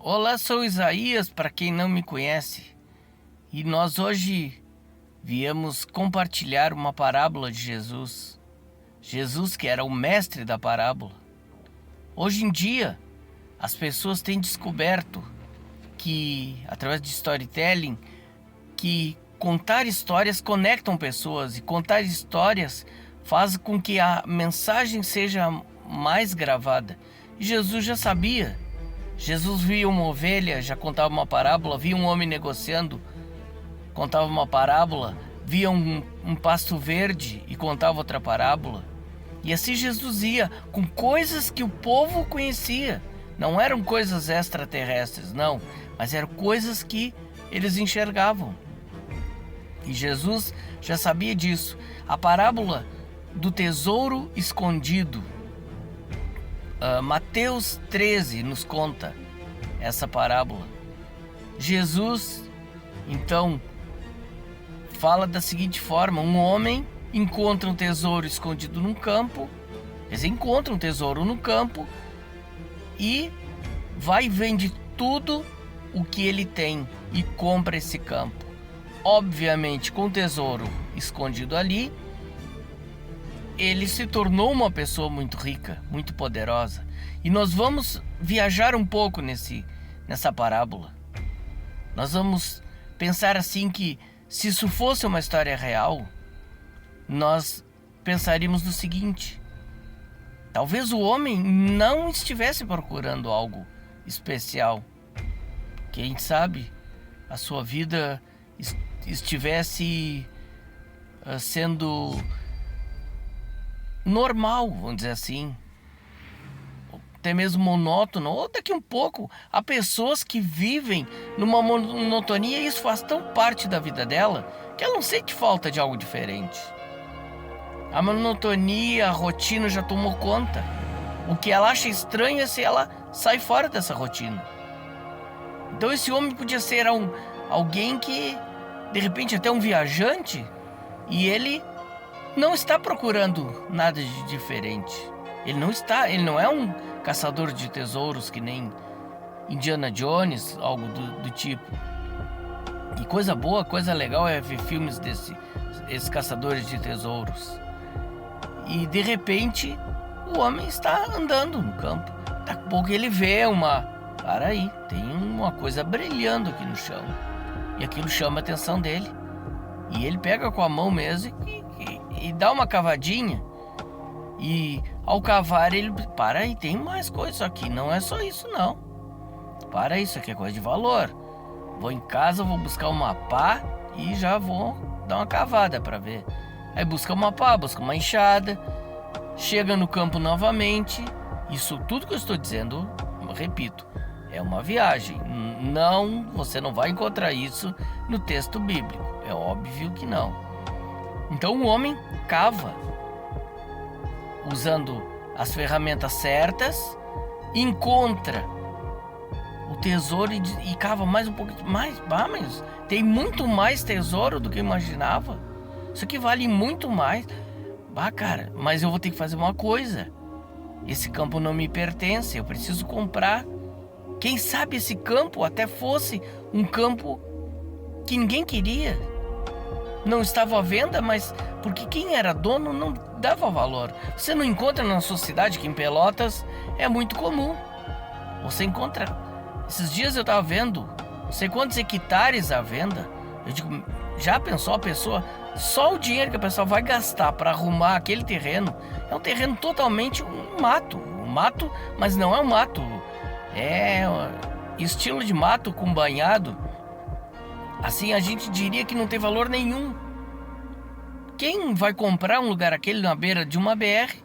Olá, sou Isaías, para quem não me conhece, e nós hoje viemos compartilhar uma parábola de Jesus. Jesus, que era o mestre da parábola. Hoje em dia, as pessoas têm descoberto que, através de storytelling, que contar histórias conectam pessoas, e contar histórias faz com que a mensagem seja mais gravada. E Jesus já sabia. Jesus via uma ovelha, já contava uma parábola, via um homem negociando, contava uma parábola, via um pasto verde e contava outra parábola. E assim Jesus ia com coisas que o povo conhecia. Não eram coisas extraterrestres, não, mas eram coisas que eles enxergavam. E Jesus já sabia disso. A parábola do tesouro escondido. Mateus 13 nos conta essa parábola. Jesus, então, fala da seguinte forma: um homem encontra um tesouro escondido num campo. Eles encontram um tesouro no campo e vai e vende tudo o que ele tem e compra esse campo. Obviamente, com o tesouro escondido ali, ele se tornou uma pessoa muito rica, muito poderosa. E nós vamos viajar um pouco nessa parábola. Nós vamos pensar assim que, se isso fosse uma história real, nós pensaríamos no seguinte: talvez o homem não estivesse procurando algo especial. Quem sabe a sua vida estivesse sendo normal, vamos dizer assim, até mesmo monótono, ou daqui um pouco, há pessoas que vivem numa monotonia e isso faz tão parte da vida dela que ela não sente falta de algo diferente. A monotonia, a rotina já tomou conta. O que ela acha estranho é se ela sai fora dessa rotina. Então esse homem podia ser alguém que, de repente, até um viajante, e ele não está procurando nada de diferente. Ele não é um caçador de tesouros que nem Indiana Jones, algo do tipo. E coisa boa, coisa legal é ver filmes desses caçadores de tesouros. E de repente o homem está andando no campo. Daqui a pouco ele vê para aí, tem uma coisa brilhando aqui no chão. E aquilo chama a atenção dele. E ele pega com a mão mesmo e dá uma cavadinha. E ao cavar ele, para aí, tem mais coisa aqui, não é só isso não. Para aí, isso aqui é coisa de valor. Vou em casa, vou buscar uma pá e já vou dar uma cavada para ver. Aí busca uma pá, busca uma enxada, chega no campo novamente. Isso tudo que eu estou dizendo, eu repito, é uma viagem. Não, você não vai encontrar isso no texto bíblico. É óbvio que não. Então o homem cava, usando as ferramentas certas, encontra o tesouro e cava mais um pouquinho mais. Mas tem muito mais tesouro do que eu imaginava. Isso aqui vale muito mais. Cara, mas eu vou ter que fazer uma coisa. Esse campo não me pertence, eu preciso comprar. Quem sabe esse campo até fosse um campo que ninguém queria. Não estava à venda, mas porque quem era dono não dava valor. Você não encontra na sua cidade, que em Pelotas é muito comum. Você encontra. Esses dias eu estava vendo, não sei quantos hectares à venda. Eu digo, já pensou a pessoa? Só o dinheiro que a pessoa vai gastar para arrumar aquele terreno é um terreno totalmente um mato. Um mato, mas não é um mato. É estilo de mato com banhado. Assim a gente diria que não tem valor nenhum. Quem vai comprar um lugar aquele na beira de uma BR?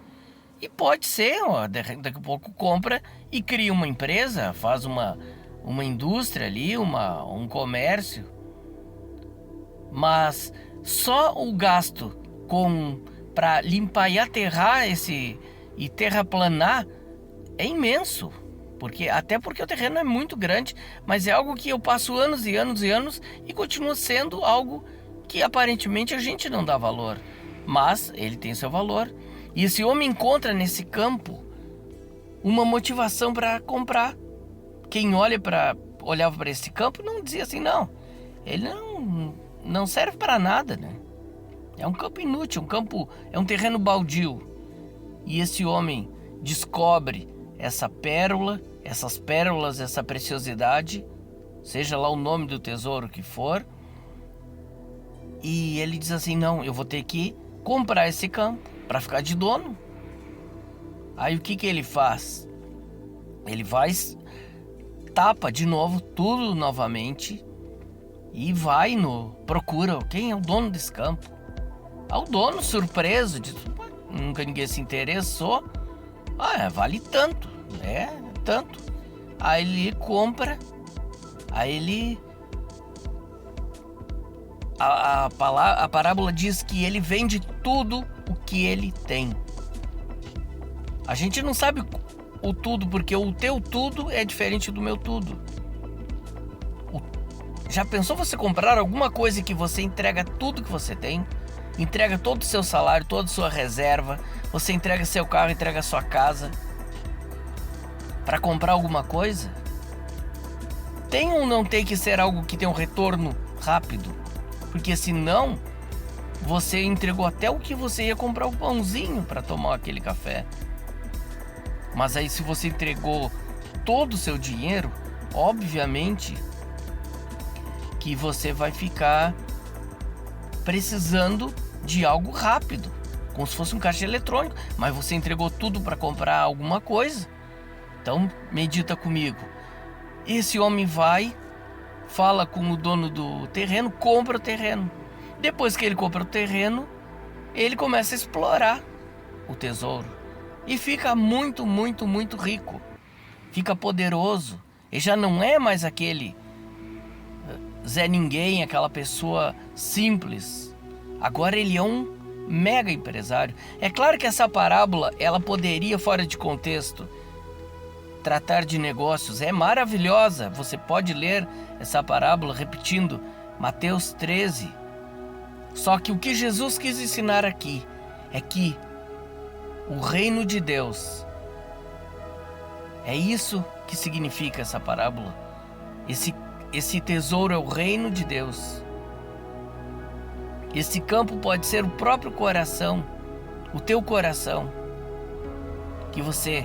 E pode ser, daqui a pouco compra e cria uma empresa, faz uma indústria ali, um comércio. Mas só o gasto para limpar e aterrar e terraplanar é imenso. Até porque o terreno é muito grande, mas é algo que eu passo anos e anos e anos e continua sendo algo que aparentemente a gente não dá valor. Mas ele tem seu valor. E esse homem encontra nesse campo uma motivação para comprar. quem olhava para esse campo não dizia assim, não, ele não serve para nada, né? É um campo inútil, é um terreno baldio. E esse homem descobre essas pérolas, essa preciosidade, seja lá o nome do tesouro que for, e ele diz assim, não, eu vou ter que comprar esse campo para ficar de dono. Aí o que ele faz? Ele vai, tapa de novo tudo novamente e procura quem é o dono desse campo. O dono, surpreso, diz, nunca ninguém se interessou. Vale tanto, tanto. Aí ele compra, a parábola diz que ele vende tudo o que ele tem. A gente não sabe o tudo, porque o teu tudo é diferente do meu tudo. Já pensou você comprar alguma coisa que você entrega tudo que você tem? Entrega todo o seu salário, toda a sua reserva, você entrega seu carro, entrega sua casa para comprar alguma coisa? Tem ou não tem que ser algo que tem um retorno rápido? Porque senão você entregou até o que você ia comprar o pãozinho para tomar aquele café. Mas aí se você entregou todo o seu dinheiro, obviamente que você vai ficar precisando de algo rápido, como se fosse um caixa eletrônico, mas você entregou tudo para comprar alguma coisa. Então medita comigo. Esse homem vai, fala com o dono do terreno, compra o terreno. Depois que ele compra o terreno, ele começa a explorar o tesouro e fica muito, muito, muito rico. Fica poderoso. Ele já não é mais aquele Zé Ninguém, aquela pessoa simples. Agora ele é um mega empresário. É claro que essa parábola, ela poderia, fora de contexto, tratar de negócios. É maravilhosa. Você pode ler essa parábola repetindo Mateus 13. Só que o que Jesus quis ensinar aqui é que o reino de Deus, é isso que significa essa parábola. Esse tesouro é o reino de Deus. Esse campo pode ser o próprio coração, o teu coração, que você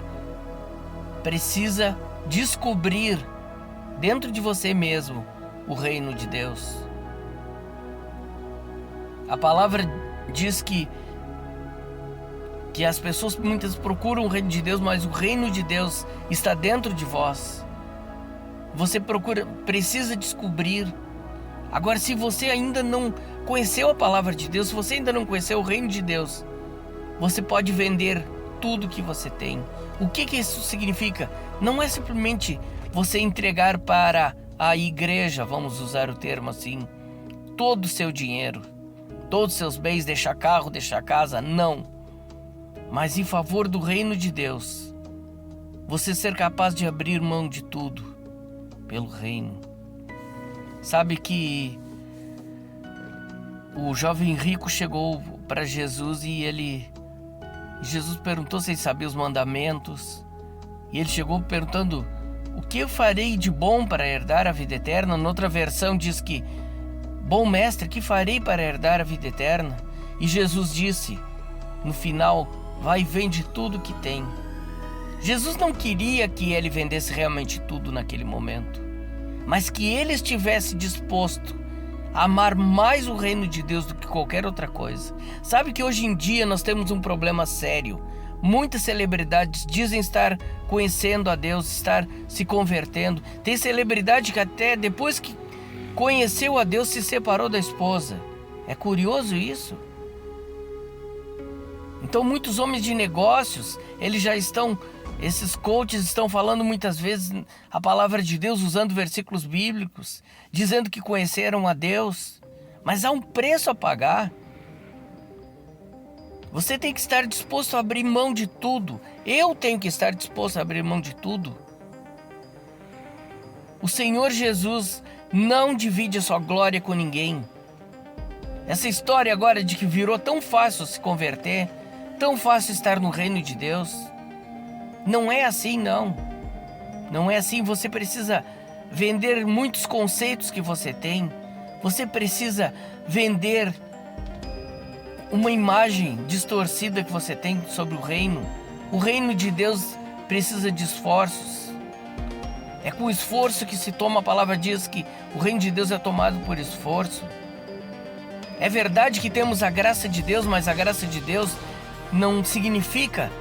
precisa descobrir dentro de você mesmo o reino de Deus. A palavra diz que as pessoas muitas procuram o reino de Deus, mas o reino de Deus está dentro de vós. Você precisa descobrir. Agora, se você ainda não conheceu a palavra de Deus, se você ainda não conheceu o reino de Deus, você pode vender tudo que você tem. O que isso significa? Não é simplesmente você entregar para a igreja, vamos usar o termo assim, todo o seu dinheiro, todos os seus bens, deixar carro, deixar casa, não. Mas em favor do reino de Deus, você ser capaz de abrir mão de tudo pelo reino. Sabe que o jovem rico chegou para Jesus e Jesus perguntou se ele sabia os mandamentos. E ele chegou perguntando: o que eu farei de bom para herdar a vida eterna? Noutra versão diz que: bom mestre, que farei para herdar a vida eterna? E Jesus disse, no final: vai e vende tudo que tem. Jesus não queria que ele vendesse realmente tudo naquele momento, mas que ele estivesse disposto a amar mais o reino de Deus do que qualquer outra coisa. Sabe que hoje em dia nós temos um problema sério. Muitas celebridades dizem estar conhecendo a Deus, estar se convertendo. Tem celebridade que até depois que conheceu a Deus se separou da esposa. É curioso isso. Então muitos homens de negócios, esses coaches estão falando muitas vezes a palavra de Deus, usando versículos bíblicos, dizendo que conheceram a Deus, mas há um preço a pagar. Você tem que estar disposto a abrir mão de tudo. Eu tenho que estar disposto a abrir mão de tudo. O Senhor Jesus não divide a sua glória com ninguém. Essa história agora de que virou tão fácil se converter, tão fácil estar no reino de Deus, não é assim não. Não é assim. Você precisa vender muitos conceitos que você tem. Você precisa vender uma imagem distorcida que você tem sobre o reino. O reino de Deus precisa de esforços. É com esforço que se toma. A palavra diz que o reino de Deus é tomado por esforço. É verdade que temos a graça de Deus, mas a graça de Deus não significa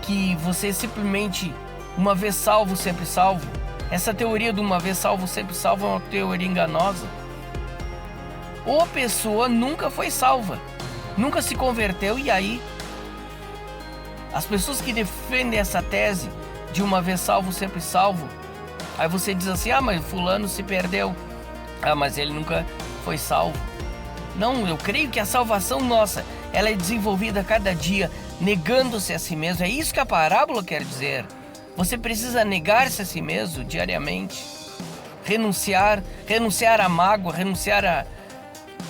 que você simplesmente, uma vez salvo, sempre salvo. Essa teoria de uma vez salvo, sempre salvo é uma teoria enganosa. Ou a pessoa nunca foi salva, nunca se converteu, e aí as pessoas que defendem essa tese de uma vez salvo, sempre salvo, aí você diz assim: mas fulano se perdeu, mas ele nunca foi salvo. Não, eu creio que a salvação nossa, ela é desenvolvida a cada dia, negando-se a si mesmo. É isso que a parábola quer dizer. Você precisa negar-se a si mesmo diariamente, renunciar à mágoa, renunciar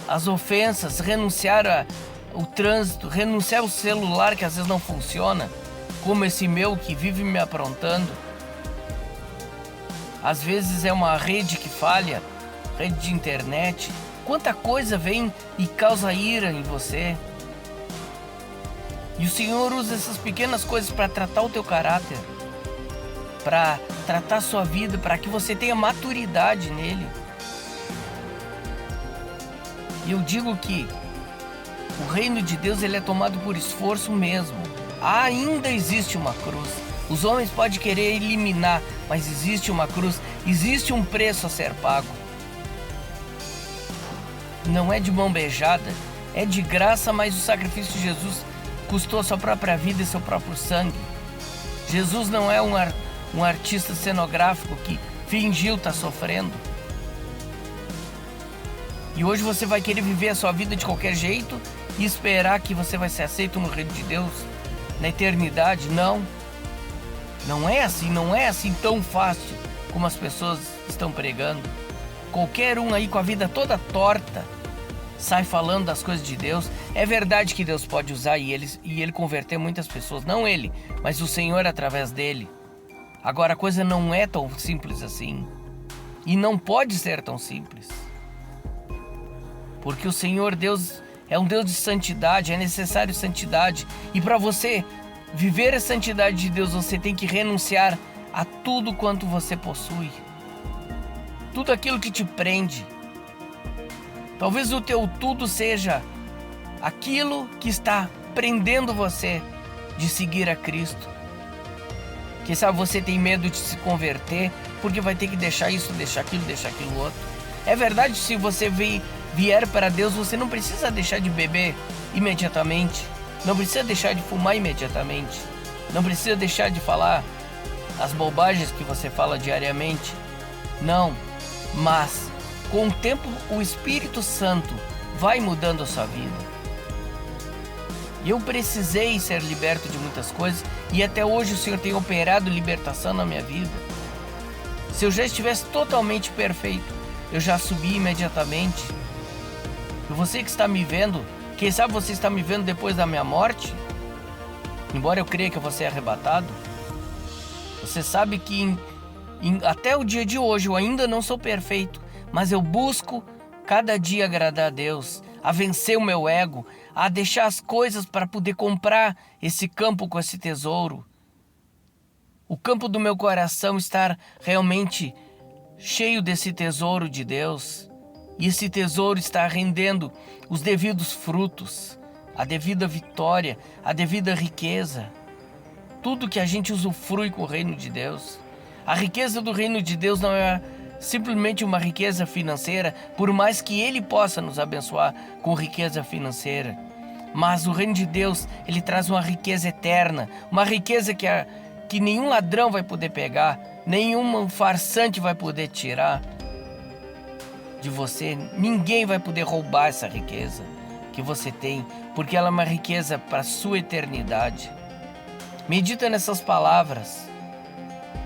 às ofensas, renunciar ao trânsito, renunciar ao celular que às vezes não funciona, como esse meu que vive me aprontando. Às vezes é uma rede que falha, rede de internet. Quanta coisa vem e causa ira em você. E o Senhor usa essas pequenas coisas para tratar o teu caráter, para tratar a sua vida, para que você tenha maturidade nele. E eu digo que o reino de Deus, ele é tomado por esforço mesmo. Ainda existe uma cruz. Os homens podem querer eliminar, mas existe uma cruz, existe um preço a ser pago. Não é de mão beijada, é de graça, mas o sacrifício de Jesus custou a sua própria vida e seu próprio sangue. Jesus não é um artista cenográfico que fingiu estar sofrendo. E hoje você vai querer viver a sua vida de qualquer jeito e esperar que você vai ser aceito no reino de Deus na eternidade. Não. Não é assim tão fácil como as pessoas estão pregando. Qualquer um aí com a vida toda torta sai falando das coisas de Deus. É verdade que Deus pode usar e ele converter muitas pessoas. Não ele, mas o Senhor através dele. Agora a coisa não é tão simples assim. E não pode ser tão simples. Porque o Senhor Deus é um Deus de santidade, é necessário santidade. E para você viver a santidade de Deus, você tem que renunciar a tudo quanto você possui. Tudo aquilo que te prende. Talvez o teu tudo seja aquilo que está prendendo você de seguir a Cristo. Quem sabe você tem medo de se converter porque vai ter que deixar isso, deixar aquilo outro. É verdade, se você vier para Deus, você não precisa deixar de beber imediatamente. Não precisa deixar de fumar imediatamente. Não precisa deixar de falar as bobagens que você fala diariamente. Não. Mas, com o tempo, o Espírito Santo vai mudando a sua vida. E eu precisei ser liberto de muitas coisas e até hoje o Senhor tem operado libertação na minha vida. Se eu já estivesse totalmente perfeito, eu já subi imediatamente. E você que está me vendo, quem sabe você está me vendo depois da minha morte? Embora eu creia que eu vou ser arrebatado. Você sabe que até o dia de hoje eu ainda não sou perfeito, mas eu busco cada dia agradar a Deus, a vencer o meu ego, a deixar as coisas para poder comprar esse campo com esse tesouro. O campo do meu coração estar realmente cheio desse tesouro de Deus. E esse tesouro está rendendo os devidos frutos, a devida vitória, a devida riqueza. Tudo que a gente usufrui com o reino de Deus. A riqueza do reino de Deus não é simplesmente uma riqueza financeira, por mais que Ele possa nos abençoar com riqueza financeira. Mas o reino de Deus, Ele traz uma riqueza eterna, uma riqueza que nenhum ladrão vai poder pegar, nenhum farsante vai poder tirar de você. Ninguém vai poder roubar essa riqueza que você tem, porque ela é uma riqueza para a sua eternidade. Medita nessas palavras.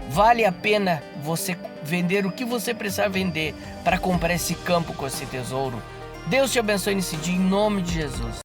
Vale a pena você vender o que você precisar vender para comprar esse campo com esse tesouro. Deus te abençoe nesse dia, em nome de Jesus.